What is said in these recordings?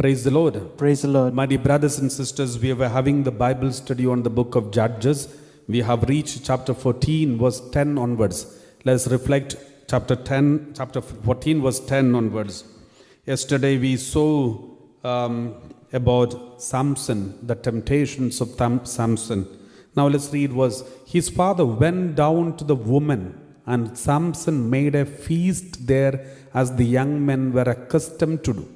Praise the Lord. Praise the Lord. My dear brothers and sisters, we were having the Bible study on the book of Judges. We have reached chapter 14, verse 10 onwards. Let's reflect chapter 14, verse 10 onwards. Yesterday we saw about Samson, the temptations of Samson. Now let's read verse. His father went down to the woman, and Samson made a feast there as the young men were accustomed to do.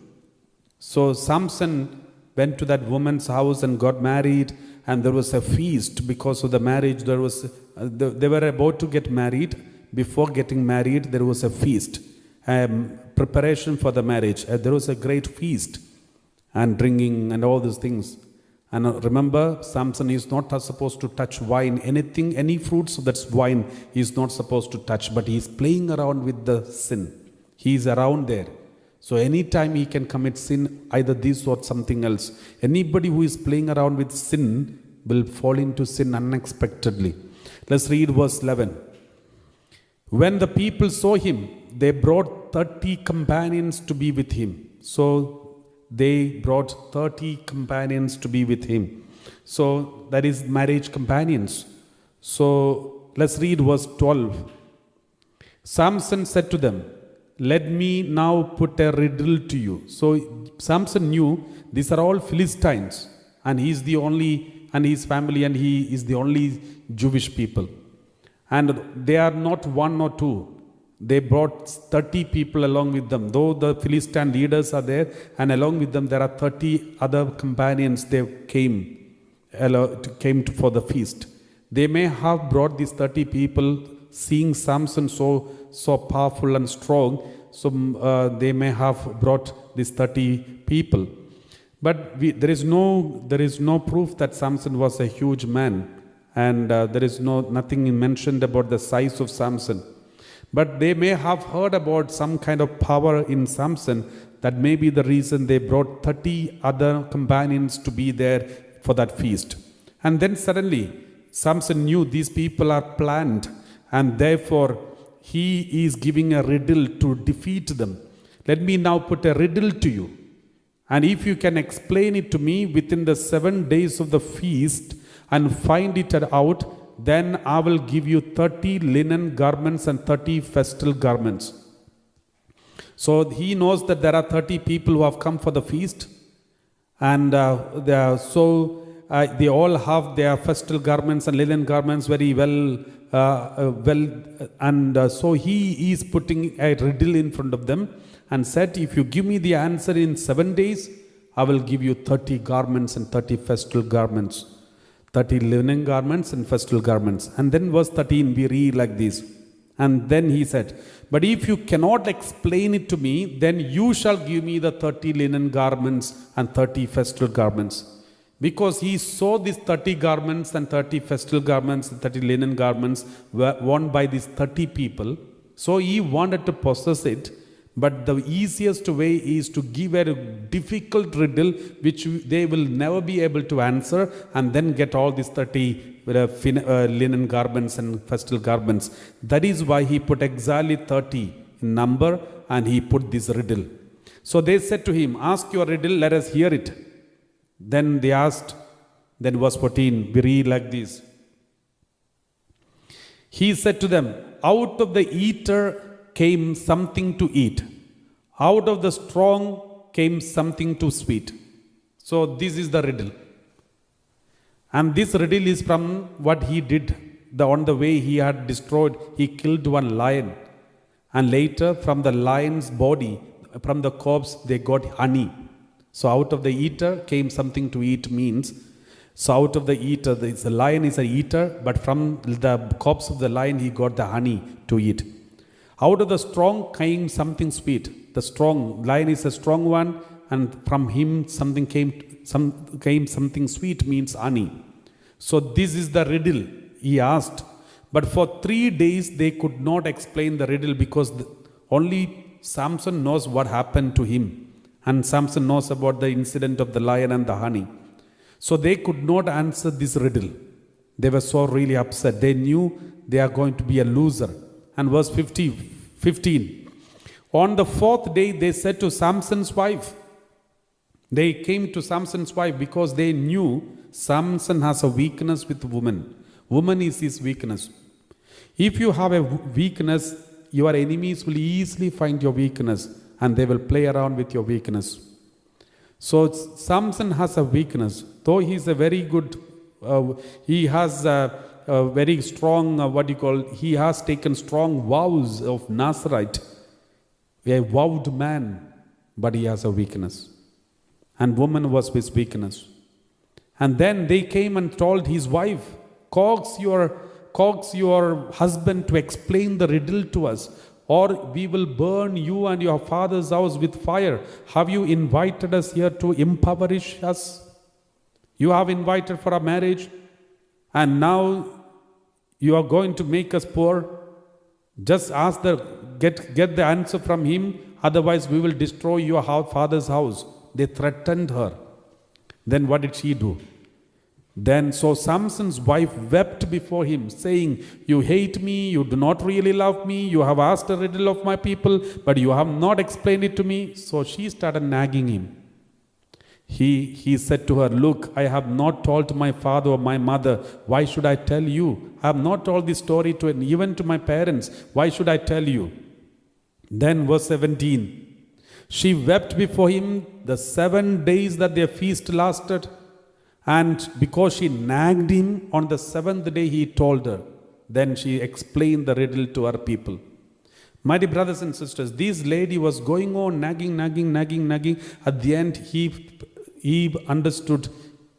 So Samson went to that woman's house and got married, and there was a feast because of the marriage. They were about to get married. Before getting married, there was a feast, preparation for the marriage. There was a great feast and drinking and all these things. And remember, Samson is not supposed to touch wine, anything, any fruits that's wine, he is not supposed to touch, but he is playing around with the sin. He is around there. So anytime he can commit sin, either this or something else. Anybody who is playing around with sin will fall into sin unexpectedly. Let's read verse 11. When the people saw him, they brought 30 companions to be with him. So they brought 30 companions to be with him. So that is marriage companions. So let's read verse 12. Samson said to them, "Let me now put a riddle to you." So Samson knew these are all Philistines, and he is the only, and his family, and he is the only Jewish people. And they are not one or two. They brought 30 people along with them. Though the Philistine leaders are there, and along with them there are 30 other companions. They came for the feast. They may have brought these 30 people, seeing Samson so powerful and strong, so they may have brought these 30 people. But there is no proof that Samson was a huge man, and there is nothing mentioned about the size of Samson. But they may have heard about some kind of power in Samson. That may be the reason they brought 30 other companions to be there for that feast. And then suddenly Samson knew these people are planned, and therefore he is giving a riddle to defeat them. Let me now put a riddle to you. And if you can explain it to me within the 7 days of the feast and find it out, then I will give you 30 linen garments and 30 festal garments. So he knows that there are 30 people who have come for the feast, and they all have their festal garments and linen garments very well, and so he is putting a riddle in front of them and said, if you give me the answer in 7 days, I will give you 30 garments and 30 festal garments, 30 linen garments and festal garments. And then verse 13 we read like this. And then he said, but if you cannot explain it to me, then you shall give me the 30 linen garments and 30 festal garments. Because he saw these 30 garments and 30 festal garments and 30 linen garments were worn by these 30 people. So he wanted to possess it. But the easiest way is to give a difficult riddle which they will never be able to answer, and then get all these 30 linen garments and festal garments. That is why he put exactly 30 in number, and he put this riddle. So they said to him, ask your riddle, let us hear it. Then they asked, then verse 14, we read like this. He said to them, out of the eater came something to eat. Out of the strong came something to sweet. So this is the riddle. And this riddle is from what he did. On the way he had destroyed, he killed one lion. And later from the lion's body, from the corpse, they got honey. So out of the eater came something to eat means, so out of the eater, the lion is an eater, but from the corpse of the lion he got the honey to eat. Out of the strong came something sweet. The strong lion is a strong one, and from him came something sweet means honey. So this is the riddle he asked. But for 3 days they could not explain the riddle, because only Samson knows what happened to him, and Samson knows about the incident of the lion and the honey. So they could not answer this riddle. They were so really upset. They knew they are going to be a loser. And verse 15. On the 4th day they said to Samson's wife, They came to Samson's wife because they knew Samson has a weakness with women. Woman is his weakness. If you have a weakness, your enemies will easily find your weakness and they will play around with your weakness. So Samson has a weakness. Though he is a very good, he has a very strong, he has taken strong vows of Nazarite, a vowed man, but he has a weakness. And woman was his weakness. And then they came and told his wife, coax your husband to explain the riddle to us, or we will burn you and your father's house with fire. Have you invited us here to impoverish us? You have invited for a marriage, and now you are going to make us poor. Just ask get the answer from him, otherwise we will destroy your father's house. They threatened her. Then what did she do? Then so Samson's wife wept before him, saying, you hate me, you do not really love me, you have asked a riddle of my people, but you have not explained it to me. So she started nagging him. He said to her, look, I have not told my father or my mother. Why should I tell you? I have not told this story even to my parents. Why should I tell you? Then verse 17. She wept before him the 7 days that their feast lasted. And because she nagged him, on the 7th day he told her. Then she explained the riddle to her people. My dear brothers and sisters, this lady was going on nagging. At the end, he understood,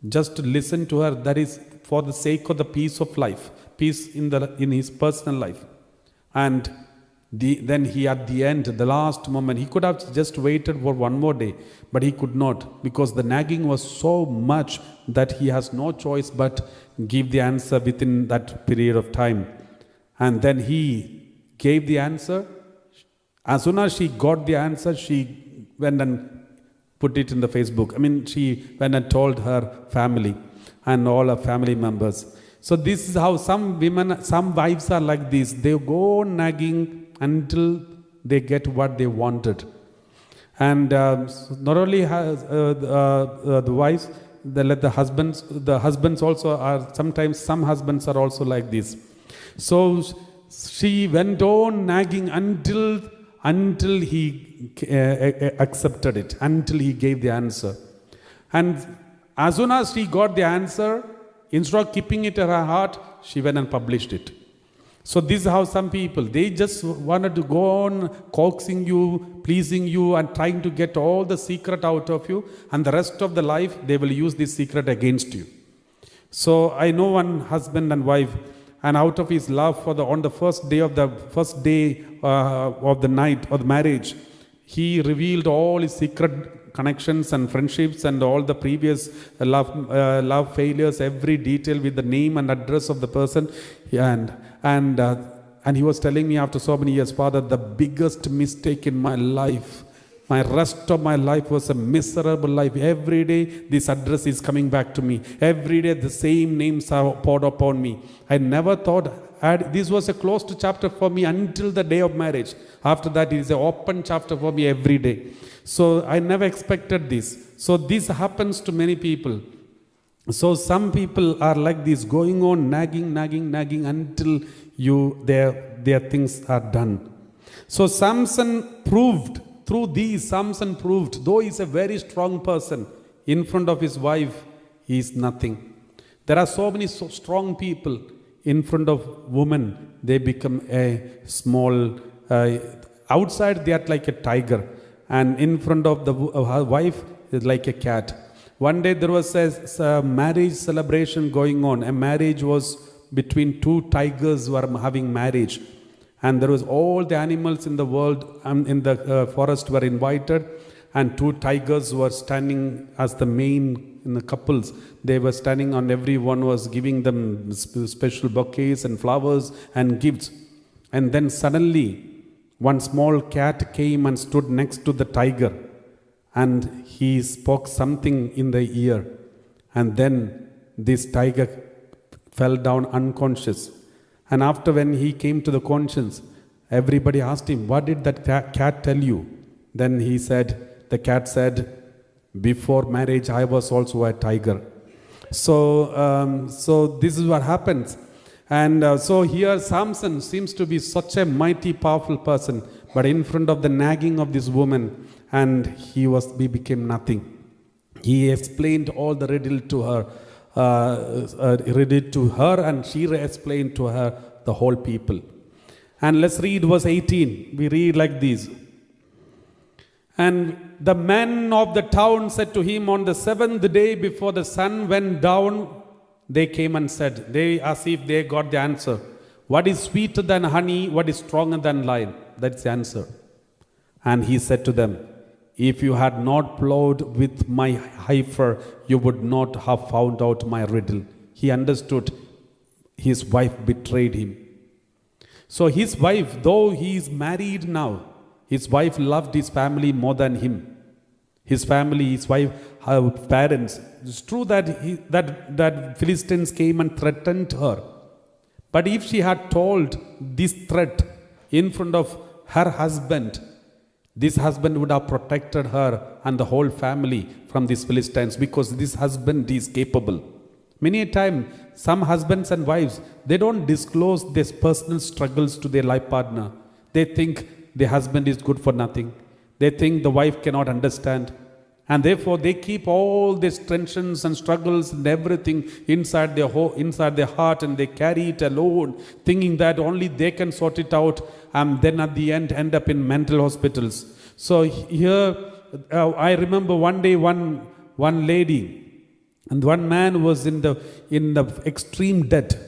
just to listen to her, that is for the sake of the peace of life, peace in his personal life. And then he, at the end, the last moment, he could have just waited for one more day, but he could not, because the nagging was so much that he has no choice but give the answer within that period of time. And then he gave the answer. As soon as she got the answer, she went and put it in the Facebook. She went and told her family and all her family members. So this is how some wives are like this. They go on until they get what they wanted. And not only the wives, the husbands also are, sometimes some husbands are also like this. So she went on nagging until he accepted it, until he gave the answer. And as soon as she got the answer, instead of keeping it in her heart, she went and published it. So this is how some people, they just wanted to go on coaxing you, pleasing you, and trying to get all the secret out of you, and the rest of the life they will use this secret against you. So I know one husband and wife, and out of his love on the first day of the night of the marriage, he revealed all his secret connections and friendships and all the previous love failures, every detail with the name and address of the person. And he was telling me after so many years, Father, the biggest mistake in my life, my rest of my life was a miserable life. Every day this address is coming back to me. Every day the same names are poured upon me. I never thought this was a closed chapter for me until the day of marriage. After that, it is an open chapter for me every day. So I never expected this. So this happens to many people. So some people are like this, going on nagging until their things are done. So Samson proved, though he's a very strong person, in front of his wife, he is nothing. There are so many strong people. In front of women, they become a small, outside they are like a tiger, and in front of the wife is like a cat. One day there was a marriage celebration going on. A marriage was between two tigers who are having marriage, and there was all the animals in the world in the forest were invited, and two tigers were standing as the main in the couples. They were standing on, everyone was giving them special bouquets and flowers and gifts. And then suddenly one small cat came and stood next to the tiger, and he spoke something in the ear, and then this tiger fell down unconscious. And after, when he came to the conscience, everybody asked him, what did that cat tell you? Then the cat said, Before marriage, I was also a tiger. So this is what happens. And so here Samson seems to be such a mighty, powerful person, but in front of the nagging of this woman, and he became nothing. He explained all the riddle to her, and she explained to her the whole people. And let's read verse 18. We read like this. And the men of the town said to him, on the seventh day before the sun went down, they came and said, they as if they got the answer. What is sweeter than honey? What is stronger than lion? That's the answer. And he said to them, if you had not plowed with my heifer, you would not have found out my riddle. He understood his wife betrayed him. So his wife, though he is married now, his wife loved his family more than him. His family, his wife, her parents. It's true that that Philistines came and threatened her. But if she had told this threat in front of her husband, this husband would have protected her and the whole family from these Philistines, because this husband is capable. Many a time, some husbands and wives, they don't disclose their personal struggles to their life partner. They think the husband is good for nothing. They think the wife cannot understand. And therefore, they keep all these tensions and struggles and everything inside their heart, and they carry it alone, thinking that only they can sort it out, and then at the end up in mental hospitals. So here, I remember one day, one lady and one man was in the extreme debt,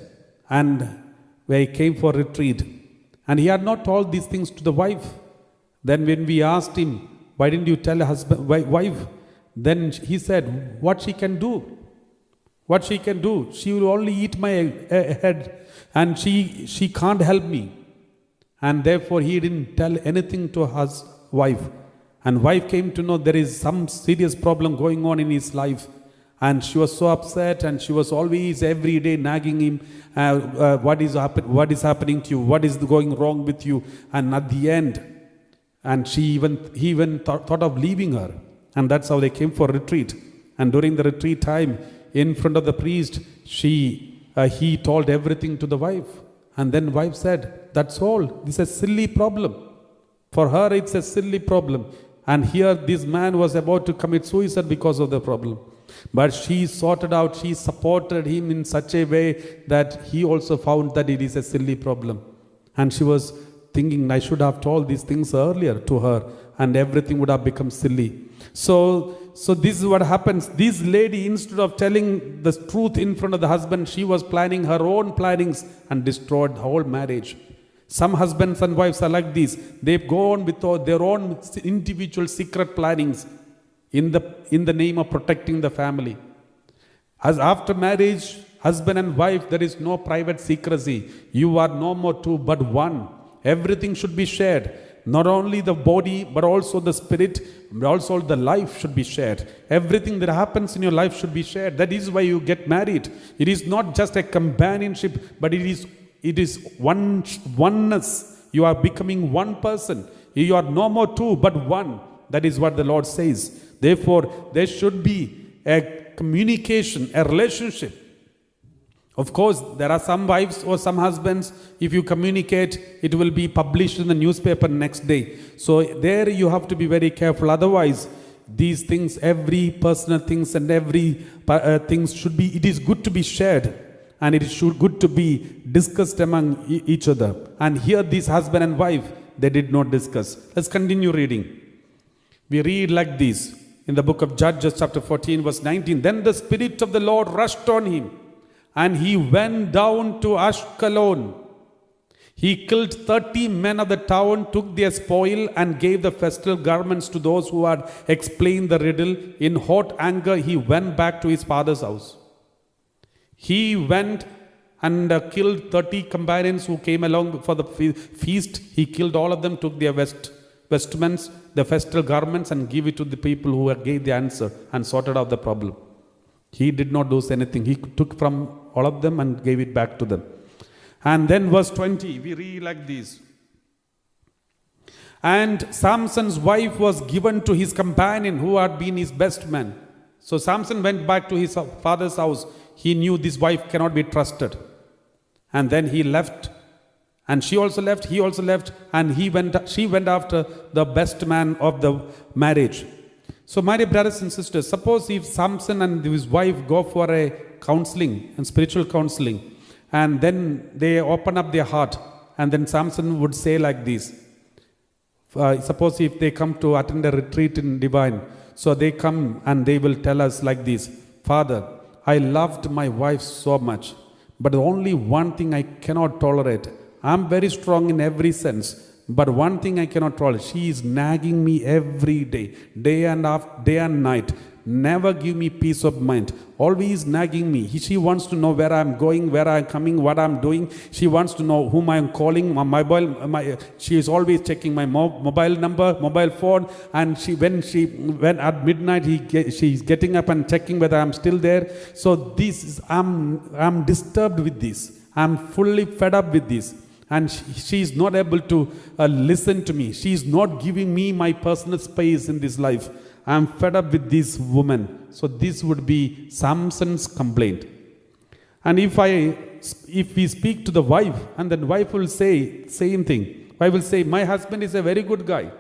and where he came for retreat, and he had not told these things to the wife. Then when we asked him, why didn't you tell wife? Then he said, what she can do? What she can do? She will only eat my head, and she can't help me. And therefore he didn't tell anything to his wife. And wife came to know there is some serious problem going on in his life. And she was so upset, and she was always every day nagging him, what is happening to you? What is going wrong with you? And at the end, and he even thought of leaving her. And that's how they came for retreat. And during the retreat time, in front of the priest, he told everything to the wife. And then wife said, that's all. This is a silly problem. For her, it's a silly problem. And here this man was about to commit suicide because of the problem. But she sorted out, she supported him in such a way that he also found that it is a silly problem. And she was thinking, I should have told these things earlier to her, and everything would have become silly. So this is what happens. This lady, instead of telling the truth in front of the husband, she was planning her own plannings and destroyed the whole marriage. Some husbands and wives are like this. They go on with their own individual secret plannings in the name of protecting the family. As after marriage, husband and wife, there is no private secrecy. You are no more two but one. Everything should be shared. Not only the body, but also the spirit, but also the life should be shared. Everything that happens in your life should be shared. That is why you get married. It is not just a companionship, but it is oneness. You are becoming one person. You are no more two, but one. That is what the Lord says. Therefore, there should be a communication, a relationship. Of course, there are some wives or some husbands, if you communicate, it will be published in the newspaper next day. So there you have to be very careful. Otherwise, these things, every personal things and every things should be, it is good to be shared, and it is good to be discussed among each other. And here this husband and wife, they did not discuss. Let's continue reading. We read like this in the book of Judges chapter 14 verse 19. Then the Spirit of the Lord rushed on him, and he went down to Ashkelon. He killed 30 men of the town, took their spoil, and gave the festal garments to those who had explained the riddle. In hot anger, he went back to his father's house. He went and killed 30 companions who came along for the feast. He killed all of them, took their vestments, the festal garments, and gave it to the people who gave the answer and sorted out the problem. He did not do anything. He took from all of them and gave it back to them. And then verse 20, we read like this. And Samson's wife was given to his companion who had been his best man. So Samson went back to his father's house. He knew this wife cannot be trusted. And then he left. And she also left, he also left, and she went after the best man of the marriage. So my dear brothers and sisters, suppose if Samson and his wife go for a counseling and spiritual counseling, and then they open up their heart, and then Samson would say like this. Suppose if they come to attend a retreat in Divine, so they come and they will tell us like this: Father, I loved my wife so much, but only one thing I cannot tolerate. I'm very strong in every sense, but one thing I cannot tolerate. She is nagging me every day, day and night. Never give me peace of mind. Always nagging me. She wants to know where I'm going, where I'm coming, what I'm doing. She wants to know whom I'm calling. She is always checking my mobile number, mobile phone. And when at midnight she's getting up and checking whether I'm still there. So I'm disturbed with this. I'm fully fed up with this. And she is not able to listen to me. She is not giving me my personal space in this life. I'm fed up with this woman. So this would be Samson's complaint. And if we speak to the wife, and then wife will say same thing. Wife will say, my husband is a very good guy.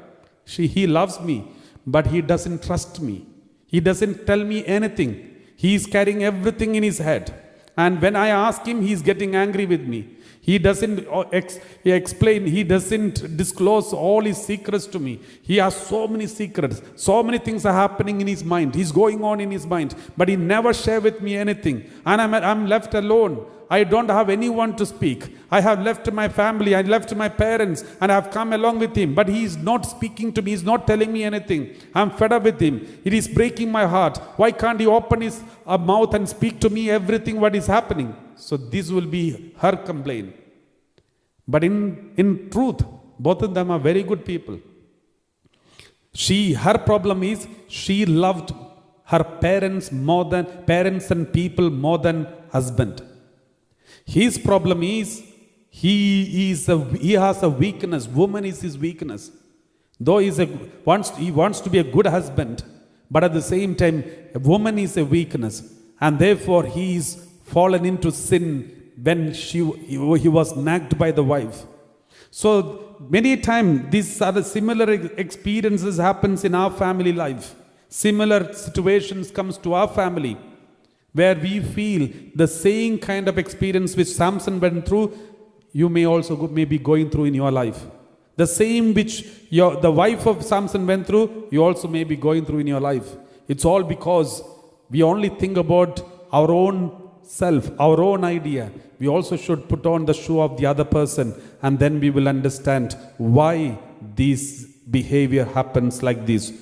He loves me, but he doesn't trust me. He doesn't tell me anything. He is carrying everything in his head. And when I ask him, he is getting angry with me. He doesn't explain, he doesn't disclose all his secrets to me. He has so many secrets, so many things are happening in his mind. He's going on in his mind, but he never shares with me anything. And I'm left alone. I don't have anyone to speak. I have left my family, I left my parents, and I have come along with him. But he is not speaking to me, he's not telling me anything. I'm fed up with him. It is breaking my heart. Why can't he open his mouth and speak to me everything what is happening? So this will be her complaint. But in truth, both of them are very good people. Her problem is she loved her parents and people more than husband. His problem is he has a weakness. Woman is his weakness. Though he wants to be a good husband, but at the same time, a woman is a weakness, and therefore he is fallen into sin when he was nagged by the wife. So many times these are the similar experiences happens in our family life. Similar situations comes to our family, where we feel the same kind of experience which Samson went through, you may also be going through in your life. The same which the wife of Samson went through, you also may be going through in your life. It's all because we only think about our own self, our own idea. We also should put on the shoe of the other person, and then we will understand why this behavior happens like this.